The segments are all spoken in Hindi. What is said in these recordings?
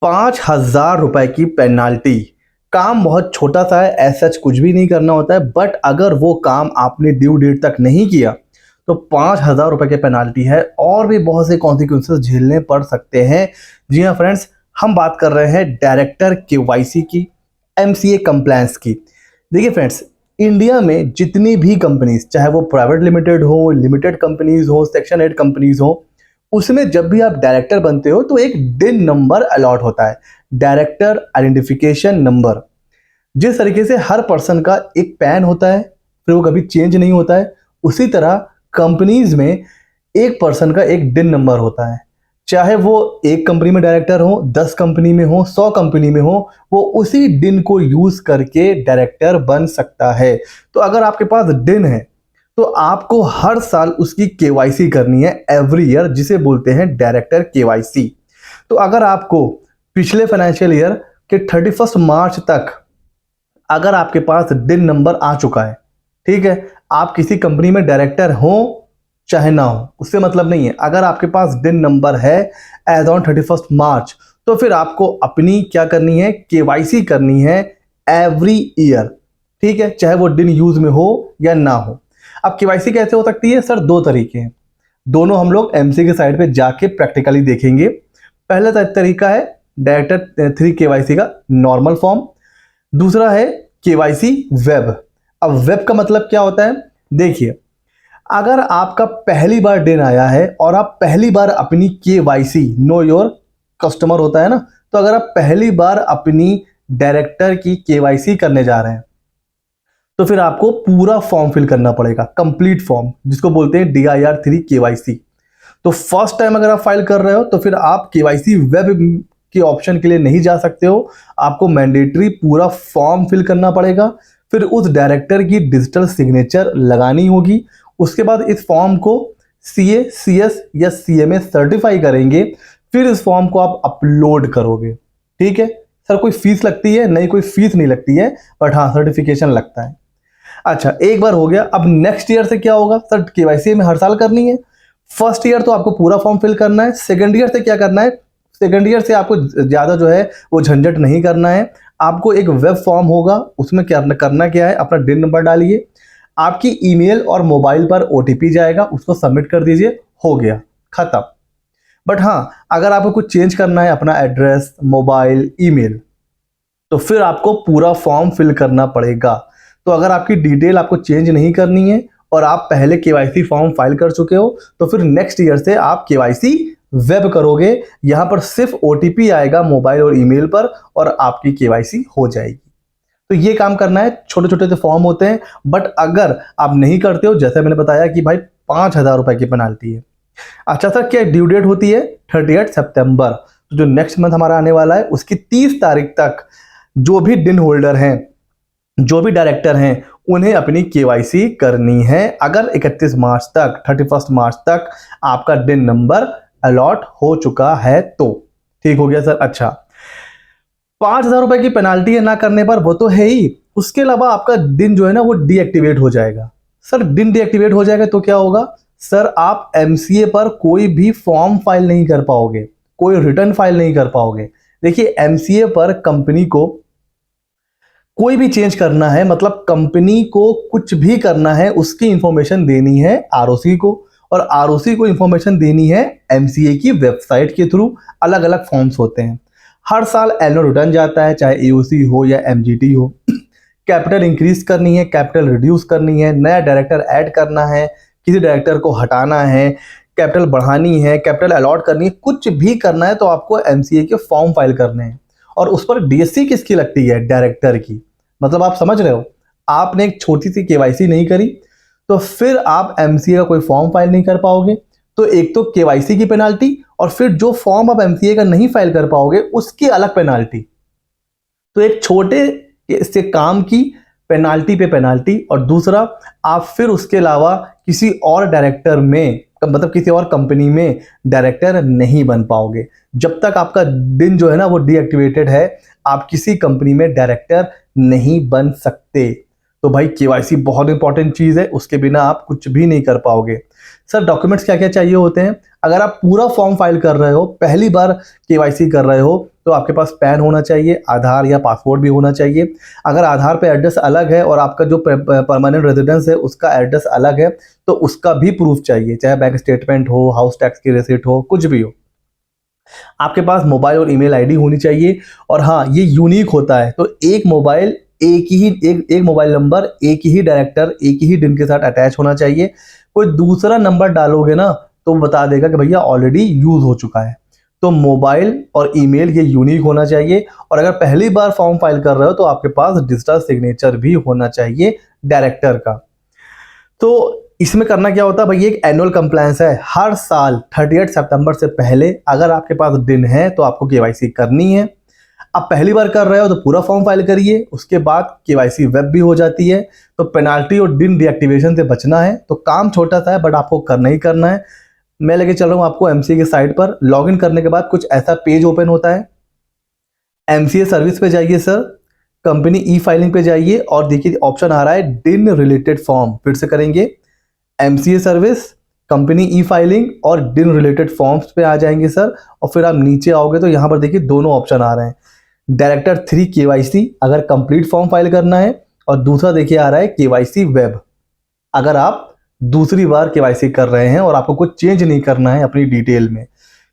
₹5000 की पेनाल्टी। काम बहुत छोटा सा है, ऐसा कुछ भी नहीं करना होता है, बट अगर वो काम आपने ड्यू डेट तक नहीं किया तो ₹5000 की पेनाल्टी है और भी बहुत से कॉन्सिक्वेंसेस झेलने पड़ सकते हैं। जी हाँ फ्रेंड्स, हम बात कर रहे हैं डायरेक्टर केवाईसी की, एमसीए कंप्लायंस की। देखिए फ्रेंड्स, इंडिया में जितनी भी कंपनीज, चाहे वो प्राइवेट लिमिटेड हो, लिमिटेड कंपनीज हो, सेक्शन 8 कंपनीज हो, उसमें जब भी आप डायरेक्टर बनते हो तो एक डिन नंबर अलॉट होता है, डायरेक्टर आइडेंटिफिकेशन नंबर। जिस तरीके से हर पर्सन का एक पैन होता है, फिर वो कभी चेंज नहीं होता है, उसी तरह कंपनीज में एक पर्सन का एक डिन नंबर होता है। चाहे वो एक कंपनी में डायरेक्टर हो, 10 कंपनी में हो, 100 कंपनी में हो, वो उसी डिन को यूज करके डायरेक्टर बन सकता है। तो अगर आपके पास डिन है तो आपको हर साल उसकी केवाईसी करनी है, एवरी ईयर, जिसे बोलते हैं डायरेक्टर केवाईसी। तो अगर आपको पिछले फाइनेंशियल ईयर के 31 मार्च तक अगर आपके पास डिन नंबर आ चुका है, ठीक है, आप किसी कंपनी में डायरेक्टर हो चाहे ना हो, उससे मतलब नहीं है। अगर आपके पास डिन नंबर है एज ऑन 31 मार्च, तो फिर आपको अपनी क्या करनी है, केवाईसी करनी है एवरी ईयर, ठीक है, चाहे वो डिन यूज में हो या ना हो। अब केवाईसी कैसे हो सकती है सर? दो तरीके हैं, दोनों हम लोग एमसी के साइड पे जाके प्रैक्टिकली देखेंगे। पहला तरीका है डायरेक्टर 3 केवाईसी का नॉर्मल फॉर्म, दूसरा है केवाईसी वेब। अब वेब का मतलब क्या होता है? देखिए, अगर आपका पहली बार डिन आया है और आप पहली बार अपनी केवाईसी, नो योर कस्टमर होता है ना, तो अगर आप पहली बार अपनी डायरेक्टर की केवाईसी करने जा रहे हैं तो फिर आपको पूरा फॉर्म फिल करना पड़ेगा, कंप्लीट फॉर्म, जिसको बोलते हैं DIR3 केवाईसी। तो फर्स्ट टाइम अगर आप फाइल कर रहे हो तो फिर आप केवाईसी वेब के ऑप्शन के लिए नहीं जा सकते हो, आपको मैंडेटरी पूरा फॉर्म फिल करना पड़ेगा, फिर उस डायरेक्टर की डिजिटल सिग्नेचर लगानी होगी। उसके बाद इस फॉर्म को CA, CS या CMA सर्टिफाई करेंगे, फिर इस फॉर्म को आप अपलोड करोगे। ठीक है सर, कोई फीस लगती है? नहीं, कोई फीस नहीं लगती है, बट हाँ सर्टिफिकेशन लगता है। अच्छा, एक बार हो गया, अब नेक्स्ट ईयर से क्या होगा सर? केवाईसी में हर साल करनी है। फर्स्ट ईयर तो आपको पूरा फॉर्म फिल करना है, सेकंड ईयर से क्या करना है? सेकंड ईयर से आपको ज़्यादा जो है वो झंझट नहीं करना है। आपको एक वेब फॉर्म होगा, उसमें क्या करना क्या है, अपना डिन नंबर डालिए, आपकी ईमेल और मोबाइल पर OTP जाएगा, उसको सबमिट कर दीजिए, हो गया, खत्म। बट हाँ, अगर आपको कुछ चेंज करना है, अपना एड्रेस, मोबाइल, ईमेल, तो फिर आपको पूरा फॉर्म फिल करना पड़ेगा। तो अगर आपकी डिटेल आपको चेंज नहीं करनी है और आप पहले केवाईसी फॉर्म फाइल कर चुके हो, तो फिर नेक्स्ट ईयर से आप केवाईसी वेब करोगे। यहां पर सिर्फ OTP आएगा मोबाइल और ईमेल पर और आपकी केवाईसी हो जाएगी। तो ये काम करना है, छोटे छोटे से फॉर्म होते हैं, बट अगर आप नहीं करते हो, जैसे मैंने बताया कि भाई ₹5000 की पेनाल्टी है। अच्छा सर, क्या ड्यू डेट होती है? 30 सितंबर। तो जो नेक्स्ट मंथ हमारा आने वाला है, उसकी 30 तारीख तक जो भी डिन होल्डर हैं, जो भी डायरेक्टर हैं, उन्हें अपनी केवाईसी करनी है। अगर 31 मार्च तक, 31 मार्च तक आपका डिन नंबर अलॉट हो चुका है तो ठीक हो गया सर। अच्छा, ₹5000 की पेनाल्टी है ना करने पर, वो तो है ही, उसके अलावा आपका डिन जो है ना वो डीएक्टिवेट हो जाएगा। सर डिन डीएक्टिवेट हो जाएगा तो क्या होगा सर? आप एमसीए पर कोई भी फॉर्म फाइल नहीं कर पाओगे, कोई रिटर्न फाइल नहीं कर पाओगे। देखिए, एमसीए पर कंपनी को कोई भी चेंज करना है, मतलब कंपनी को कुछ भी करना है, उसकी इंफॉर्मेशन देनी है आरओसी को, और आरओसी को इंफॉर्मेशन देनी है एमसीए की वेबसाइट के थ्रू। अलग अलग फॉर्म्स होते हैं, हर साल एनुअल रिटर्न जाता है, चाहे एओसी हो या एमजीटी हो। कैपिटल इंक्रीज करनी है, कैपिटल रिड्यूस करनी है, नया डायरेक्टर ऐड करना है, किसी डायरेक्टर को हटाना है, कैपिटल बढ़ानी है, कैपिटल अलॉट करनी है, कुछ भी करना है तो आपको एमसीए के फॉर्म फाइल करने हैं। और उस पर डीएससी किसकी लगती है? डायरेक्टर की। मतलब आप समझ रहे हो, आपने एक छोटी सी केवाईसी नहीं करी तो फिर आप एमसीए का कोई फॉर्म फाइल नहीं कर पाओगे। तो एक तो केवाईसी की पेनाल्टी, और फिर जो फॉर्म आप एमसीए का नहीं फाइल कर पाओगे उसकी अलग पेनाल्टी। तो एक छोटे से काम की पेनाल्टी पे पेनाल्टी, और दूसरा आप फिर उसके अलावा किसी और डायरेक्टर में, मतलब किसी और कंपनी में डायरेक्टर नहीं बन पाओगे। जब तक आपका डिन जो है ना वो डीएक्टिवेटेड है, आप किसी कंपनी में डायरेक्टर नहीं बन सकते। तो भाई केवाईसी बहुत इंपॉर्टेंट चीज़ है, उसके बिना आप कुछ भी नहीं कर पाओगे। सर डॉक्यूमेंट्स क्या क्या चाहिए होते हैं? अगर आप पूरा फॉर्म फाइल कर रहे हो, पहली बार केवाईसी कर रहे हो, तो आपके पास पैन होना चाहिए, आधार या पासपोर्ट भी होना चाहिए। अगर आधार पे एड्रेस अलग है और आपका जो परमानेंट रेजिडेंस है उसका एड्रेस अलग है तो उसका भी प्रूफ चाहिए, चाहे बैंक स्टेटमेंट हो, हाउस टैक्स की रिसिप्ट हो, कुछ भी हो। आपके पास मोबाइल और ईमेल आईडी होनी चाहिए। और हाँ, ये यूनिक होता है, तो एक मोबाइल एक मोबाइल नंबर एक ही डायरेक्टर एक ही दिन के साथ अटैच होना चाहिए। कोई दूसरा नंबर डालोगे ना तो बता देगा कि भैया ऑलरेडी यूज हो चुका है। तो मोबाइल और ईमेल ये यूनिक होना चाहिए। और अगर पहली बार फॉर्म फाइल कर रहे हो तो आपके पास डिजिटल सिग्नेचर भी होना चाहिए डायरेक्टर का। तो इसमें करना क्या होता है भाई, एक एनुअल कंप्लायंस है। हर साल 30 सितंबर से पहले अगर आपके पास दिन है तो आपको केवाईसी करनी है। अब पहली बार कर रहे हो तो पूरा फॉर्म फाइल करिए, उसके बाद केवाईसी वेब भी हो जाती है। तो पेनाल्टी और दिन डीएक्टिवेशन से बचना है। तो काम छोटा सा है बट आपको करना ही करना है। मैं लेके चल रहा हूँ आपको एमसीए की साइट पर। लॉगिन करने के बाद कुछ ऐसा पेज ओपन होता है। एमसीए सर्विस पे जाइए सर, कंपनी ई फाइलिंग पे जाइए और देखिए ऑप्शन आ रहा है डिन रिलेटेड फॉर्म। फिर से करेंगे, एमसीए सर्विस, कंपनी ई फाइलिंग और डिन रिलेटेड फॉर्म्स पे आ जाएंगे सर। और फिर आप नीचे आओगे तो यहाँ पर देखिए दोनों ऑप्शन आ रहे हैं, डायरेक्टर 3 केवाईसी अगर कंप्लीट फॉर्म फाइल करना है, और दूसरा देखिए आ रहा है केवाईसी वेब अगर आप दूसरी बार केवाईसी कर रहे हैं और आपको कुछ चेंज नहीं करना है अपनी डिटेल में।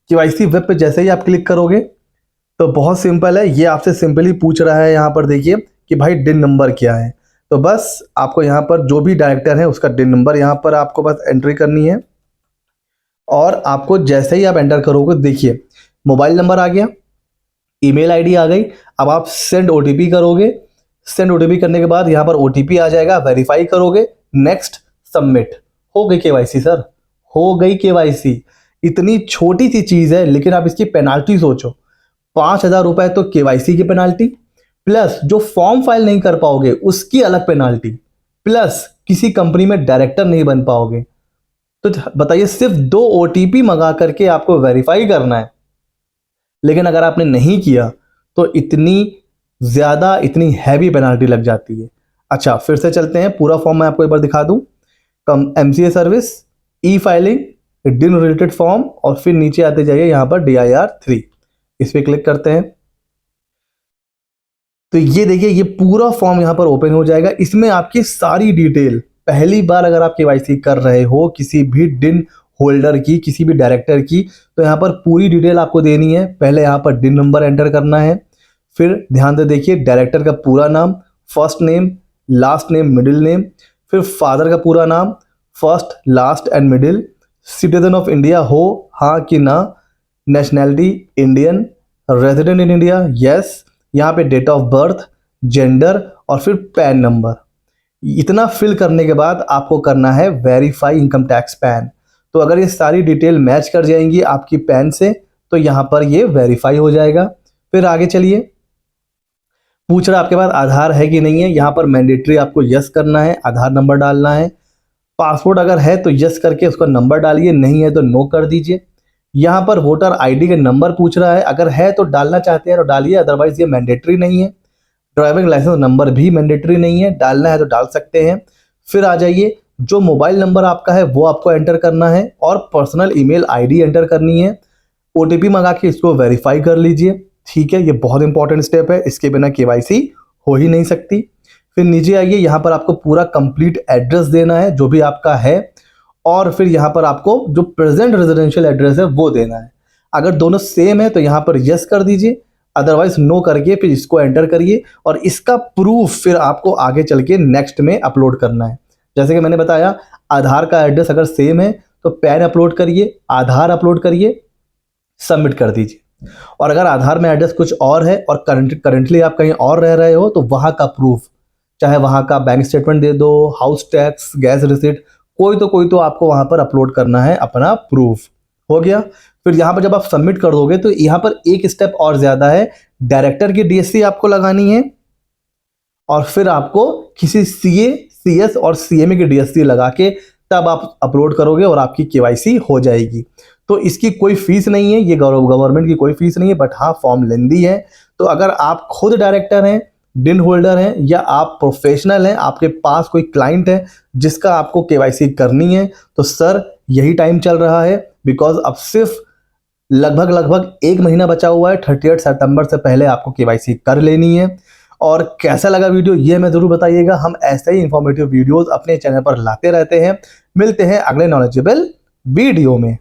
केवाईसी वेब पे जैसे ही आप क्लिक करोगे तो बहुत सिंपल है, ये आपसे सिंपली पूछ रहा है यहाँ पर देखिए कि भाई डिन नंबर क्या है। तो बस आपको यहाँ पर जो भी डायरेक्टर है उसका डिन नंबर यहाँ पर आपको बस एंट्री करनी है। और आपको जैसे ही आप एंटर करोगे देखिए मोबाइल नंबर आ गया, ईमेल आईडी आ गई। अब आप सेंड ओटीपी करोगे, सेंड ओटीपी करने के बाद यहाँ पर ओटीपी आ जाएगा, वेरीफाई करोगे, नेक्स्ट, सबमिट, हो गई केवाईसी सर, हो गई केवाईसी। इतनी छोटी सी चीज़ है लेकिन आप इसकी पेनाल्टी सोचो, 5,000 रुपए तो केवाईसी की पेनाल्टी, प्लस जो फॉर्म फाइल नहीं कर पाओगे उसकी अलग पेनाल्टी, प्लस किसी कंपनी में डायरेक्टर नहीं बन पाओगे। तो बताइए, सिर्फ 2 ओटीपी मंगा करके आपको वेरीफाई करना है, लेकिन अगर आपने नहीं किया तो इतनी ज़्यादा, इतनी हैवी पेनाल्टी लग जाती है। अच्छा, फिर से चलते हैं, पूरा फॉर्म मैं आपको एक बार दिखा दूं। एमसीए सर्विस, ई फाइलिंग, डिन रिलेटेड फॉर्म, और फिर नीचे आते जाइए यहाँ पर DIR 3, इस पर क्लिक करते हैं। तो ये देखिए ये पूरा फॉर्म यहाँ पर ओपन हो जाएगा। इसमें आपकी सारी डिटेल, पहली बार अगर आप केवाईसी कर रहे हो किसी भी डिन होल्डर की, किसी भी डायरेक्टर की, तो यहाँ पर पूरी डिटेल आपको देनी है। पहले यहाँ पर डिन नंबर एंटर करना है, फिर ध्यान से देखिए डायरेक्टर का पूरा नाम, first name, last name, middle name, फिर फादर का पूरा नाम, first, last and middle, citizen of India हो हाँ कि ना, nationality Indian, resident in India yes, यहाँ पे डेट ऑफ बर्थ, जेंडर, और फिर पैन नंबर। इतना फिल करने के बाद आपको करना है वेरीफाई इनकम टैक्स पैन। तो अगर ये सारी डिटेल मैच कर जाएंगी आपकी पैन से तो यहाँ पर ये वेरीफाई हो जाएगा। फिर आगे चलिए, पूछ रहा आपके पास आधार है कि नहीं है। यहाँ पर मैंडेटरी आपको यस करना है, आधार नंबर डालना है। पासपोर्ट अगर है तो यस करके उसका नंबर डालिए, नहीं है तो नो कर दीजिए। यहाँ पर वोटर आईडी का नंबर पूछ रहा है, अगर है तो डालना चाहते हैं तो डालिए, अदरवाइज ये मैंडेटरी नहीं है। ड्राइविंग लाइसेंस नंबर भी मैंडेटरी नहीं है, डालना है तो डाल सकते हैं। फिर आ जाइए, जो मोबाइल नंबर आपका है वो आपको एंटर करना है और पर्सनल ईमेल आईडी एंटर करनी है। ओटीपी मंगा के इसको वेरीफाई कर लीजिए, ठीक है। ये बहुत इंपॉर्टेंट स्टेप है, इसके बिना केवाईसी हो ही नहीं सकती। फिर नीचे आइए, यहाँ पर आपको पूरा कंप्लीट एड्रेस देना है जो भी आपका है, और फिर यहाँ पर आपको जो प्रेजेंट रेजिडेंशियल एड्रेस है वो देना है। अगर दोनों सेम है तो यहाँ पर यस कर दीजिए, अदरवाइज नो करके फिर इसको एंटर करिए, और इसका प्रूफ फिर आपको आगे चल के नेक्स्ट में अपलोड करना है। जैसे कि मैंने बताया, आधार का एड्रेस अगर सेम है तो पैन अपलोड करिए, आधार अपलोड करिए, सबमिट कर दीजिए। और अगर आधार में एड्रेस कुछ और है और करंटली आप कहीं और रह रहे हो तो वहाँ का प्रूफ, चाहे वहाँ का बैंक स्टेटमेंट दे दो, हाउस टैक्स, गैस रिसिप्ट, कोई तो आपको वहाँ पर अपलोड करना है अपना प्रूफ। हो गया। फिर यहाँ पर जब आप सबमिट कर दोगे तो यहाँ पर एक स्टेप और ज़्यादा है, डायरेक्टर की डीएससी आपको लगानी है, और फिर आपको किसी सीए, सीएस और सीएमए की डीएससी लगा के तब आप अपलोड करोगे और आपकी केवाईसी हो जाएगी। तो इसकी कोई फीस नहीं है, ये गवर्नमेंट की कोई फीस नहीं है, बट हाँ फॉर्म लेंदी है। तो अगर आप खुद डायरेक्टर हैं, डिन होल्डर हैं, या आप प्रोफेशनल हैं, आपके पास कोई क्लाइंट है जिसका आपको केवाईसी करनी है, तो सर यही टाइम चल रहा है, बिकॉज अब सिर्फ लगभग 1 महीना बचा हुआ है। 38 सितंबर से पहले आपको केवाईसी कर लेनी है। और कैसा लगा वीडियो ये मैं जरूर बताइएगा। हम ऐसे ही इंफॉर्मेटिव वीडियोस अपने चैनल पर लाते रहते हैं। मिलते हैं अगले नॉलेजेबल वीडियो में।